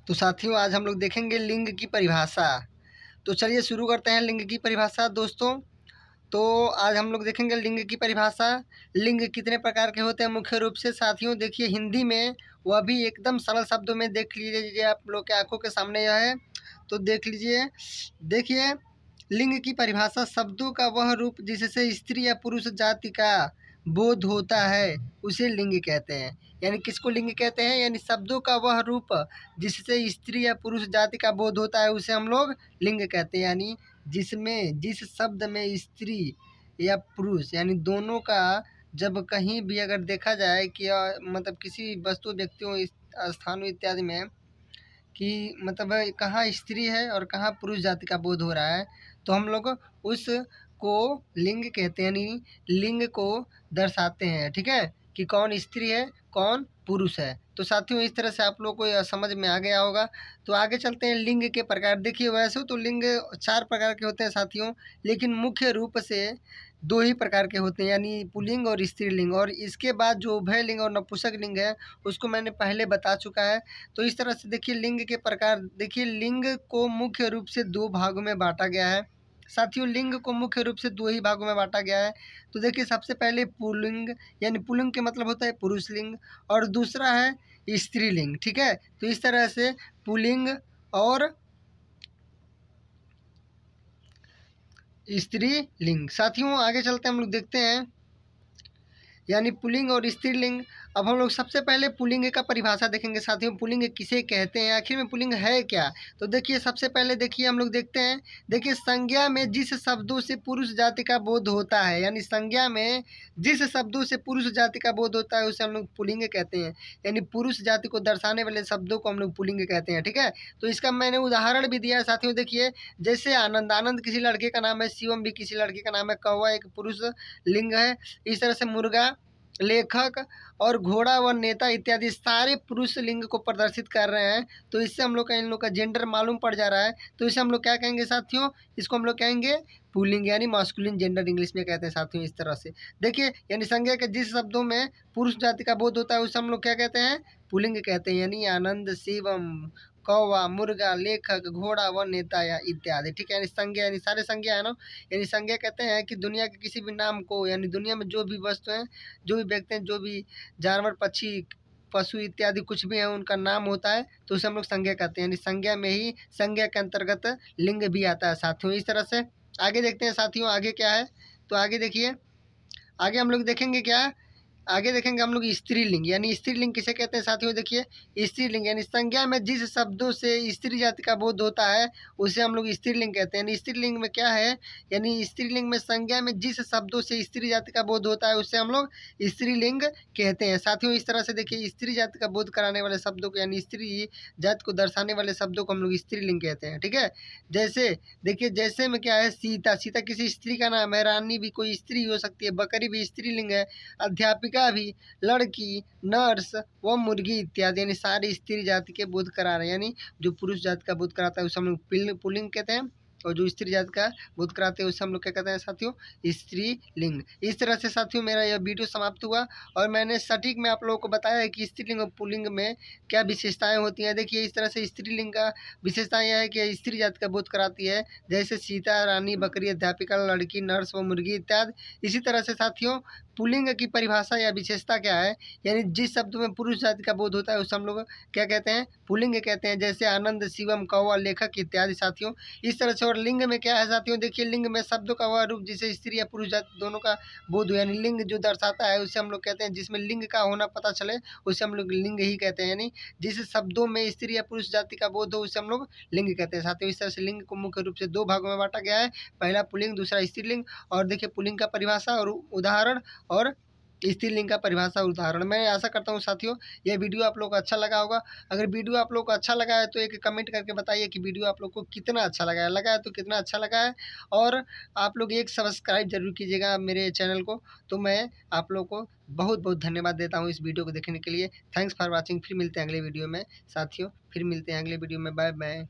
तो साथियों आज हम लोग देखेंगे लिंग की परिभाषा। तो चलिए शुरू करते हैं लिंग की परिभाषा दोस्तों। तो आज हम लोग देखेंगे लिंग की परिभाषा। लिंग कितने प्रकार के होते हैं मुख्य रूप से साथियों, देखिए हिंदी में वह भी एकदम सरल शब्दों में देख लीजिए, आप लोग के आंखों के सामने यह है। तो देख लीजिए, देखिए लिंग की परिभाषा शब्दों का वह रूप जिससे स्त्री या पुरुष जाति का बोध होता है उसे लिंग कहते हैं। यानी किसको लिंग कहते हैं? यानी शब्दों का वह रूप जिससे स्त्री या पुरुष जाति का बोध होता है उसे हम लोग लिंग कहते हैं। यानी जिसमें जिस शब्द में स्त्री या पुरुष यानी दोनों का जब कहीं भी अगर देखा जाए कि मतलब किसी वस्तु व्यक्तियों स्थानों इत्यादि में कि मतलब कहाँ स्त्री है और कहाँ पुरुष जाति का बोध हो रहा है, तो हम लोग उस को लिंग कहते हैं। यानी लिंग को दर्शाते हैं, ठीक है, कि कौन स्त्री है कौन पुरुष है। तो साथियों इस तरह से आप लोग को यह समझ में आ गया होगा। तो आगे चलते हैं लिंग के प्रकार। देखिए वैसे तो लिंग 4 प्रकार के होते हैं साथियों, लेकिन मुख्य रूप से 2 ही प्रकार के होते हैं, यानी पुल्लिंग और स्त्रीलिंग। और इसके बाद जो उभयलिंग और नपुंसक लिंग है उसको मैंने पहले बता चुका है। तो इस तरह से देखिए लिंग के प्रकार। देखिए लिंग को मुख्य रूप से 2 भागों में बांटा गया है साथियों। लिंग को मुख्य रूप से 2 ही भागों में बांटा गया है। तो देखिए सबसे पहले पुल्लिंग, यानी पुल्लिंग के मतलब होता है पुरुष लिंग, और दूसरा है स्त्रीलिंग, ठीक है। तो इस तरह से पुल्लिंग और स्त्रीलिंग। साथियों आगे चलते हम लोग देखते हैं यानी पुल्लिंग और स्त्रीलिंग। अब हम लोग सबसे पहले पुल्लिंग का परिभाषा देखेंगे साथियों। पुल्लिंग किसे कहते हैं, आखिर में पुल्लिंग है क्या? तो देखिए सबसे पहले देखिए हम लोग देखते हैं, देखिए संज्ञा में जिस शब्दों से पुरुष जाति का बोध होता है, यानी संज्ञा में जिस शब्दों से पुरुष जाति का बोध होता है उसे हम लोग पुल्लिंग कहते हैं। यानी पुरुष जाति को दर्शाने वाले शब्दों को हम लोग पुल्लिंग कहते हैं, ठीक है। तो इसका मैंने उदाहरण भी दिया है साथियों। देखिए जैसे आनंद, आनंद किसी लड़के का नाम है, शिवम भी किसी लड़के का नाम है, कौवा एक पुरुष लिंग है। इस तरह से मुर्गा, लेखक और घोड़ा व नेता इत्यादि सारे पुरुष लिंग को प्रदर्शित कर रहे हैं। तो इससे हम लोग का इन लोग का जेंडर मालूम पड़ जा रहा है। तो इसे हम लोग क्या कहेंगे साथियों? इसको हम लोग कहेंगे पुल्लिंग, यानी मास्कुलिन जेंडर इंग्लिश में कहते हैं साथियों। इस तरह से देखिए यानी संज्ञा के जिस शब्दों में पुरुष जाति का बोध होता है उसे हम लोग क्या कहते हैं? पुल्लिंग कहते हैं। यानी आनंद, शिवम, कौवा, मुर्गा, लेखक, घोड़ा व नेता या इत्यादि, ठीक है। यानी संज्ञा यानी सारे संज्ञा है ना। यानी संज्ञा कहते हैं कि दुनिया के किसी भी नाम को, यानी दुनिया में जो भी वस्तु हैं, जो भी व्यक्ति हैं, जो भी जानवर, पक्षी, पशु इत्यादि कुछ भी है उनका नाम होता है तो उसे हम लोग संज्ञा कहते हैं। यानी संज्ञा में ही संज्ञा के अंतर्गत लिंग भी आता है साथियों। इस तरह से आगे देखते हैं साथियों आगे क्या है। तो आगे देखिए, आगे हम लोग देखेंगे क्या, आगे देखेंगे हम लोग स्त्रीलिंग। यानी स्त्रीलिंग किसे कहते हैं साथियों? देखिए स्त्रीलिंग यानी संज्ञा में जिस शब्दों से स्त्री जाति का बोध होता है उसे हम लोग स्त्रीलिंग कहते हैं। यानी स्त्रीलिंग में क्या है, यानी स्त्रीलिंग में संज्ञा में जिस शब्दों से स्त्री जाति का बोध होता है उसे हम लोग स्त्रीलिंग कहते हैं साथियों। इस तरह से देखिए स्त्री जाति का बोध कराने वाले शब्दों को, यानी स्त्री जाति को दर्शाने वाले शब्दों को हम लोग स्त्रीलिंग कहते हैं, ठीक है। जैसे देखिए जैसे में क्या है, सीता, सीता किसी स्त्री का नाम है, रानी भी कोई स्त्री हो सकती है, बकरी भी स्त्रीलिंग है, अध्यापिका भी, लड़की, नर्स व मुर्गी इत्यादि, यानी सारी स्त्री जाति के बोध करा रहे हैं। यानी जो पुरुष जाति का बोध कराता है उसे हम लोग पुल्लिंग कहते हैं, और जो स्त्री जाति का बोध कराते हैं उसे हम लोग क्या कहते हैं साथियों? स्त्रीलिंग। इस तरह से साथियों मेरा यह वीडियो समाप्त हुआ और मैंने सटीक में आप लोगों को बताया है कि स्त्रीलिंग और पुल्लिंग में क्या विशेषताएं होती हैं। देखिए इस तरह से स्त्रीलिंग का विशेषता यह है कि स्त्री जाति का बोध कराती है, जैसे सीता, रानी, बकरी, अध्यापिका, लड़की, नर्स व मुर्गी इत्यादि। इसी तरह से साथियों पुल्लिंग की परिभाषा या विशेषता क्या है, यानी जिस शब्द में पुरुष जाति का बोध होता है उसे हम लोग क्या कहते हैं? पुल्लिंग कहते हैं, जैसे आनंद, शिवम, कौवा, लेखक इत्यादि साथियों। इस तरह से और लिंग में क्या है साथियों? देखिए लिंग में शब्दों का वह रूप जिसे स्त्री या पुरुष जाति दोनों का बोध हो, यानी लिंग जो दर्शाता है उसे हम लोग कहते हैं, जिसमें लिंग का होना पता चले उसे हम लोग लिंग ही कहते हैं। यानी जिस शब्दों में स्त्री या पुरुष जाति का बोध हो उसे हम लोग लिंग कहते हैं साथियों। इस तरह से लिंग को मुख्य रूप से 2 भागों में बांटा गया है, पहला पुल्लिंग, दूसरा स्त्रीलिंग। और देखिए पुल्लिंग का परिभाषा और उदाहरण और स्त्रीलिंग का परिभाषा उदाहरण। मैं आशा करता हूँ साथियों यह वीडियो आप लोग को अच्छा लगा होगा। अगर वीडियो आप लोग को अच्छा लगा है तो एक कमेंट करके बताइए कि वीडियो आप लोग को कितना अच्छा लगा है तो कितना अच्छा लगा है। और आप लोग एक सब्सक्राइब जरूर कीजिएगा मेरे चैनल को। तो मैं आप लोग को बहुत बहुत धन्यवाद देता हूँ इस वीडियो को देखने के लिए। Thanks for watching. फिर मिलते हैं अगले वीडियो में साथियों, फिर मिलते हैं अगले वीडियो में। Bye bye.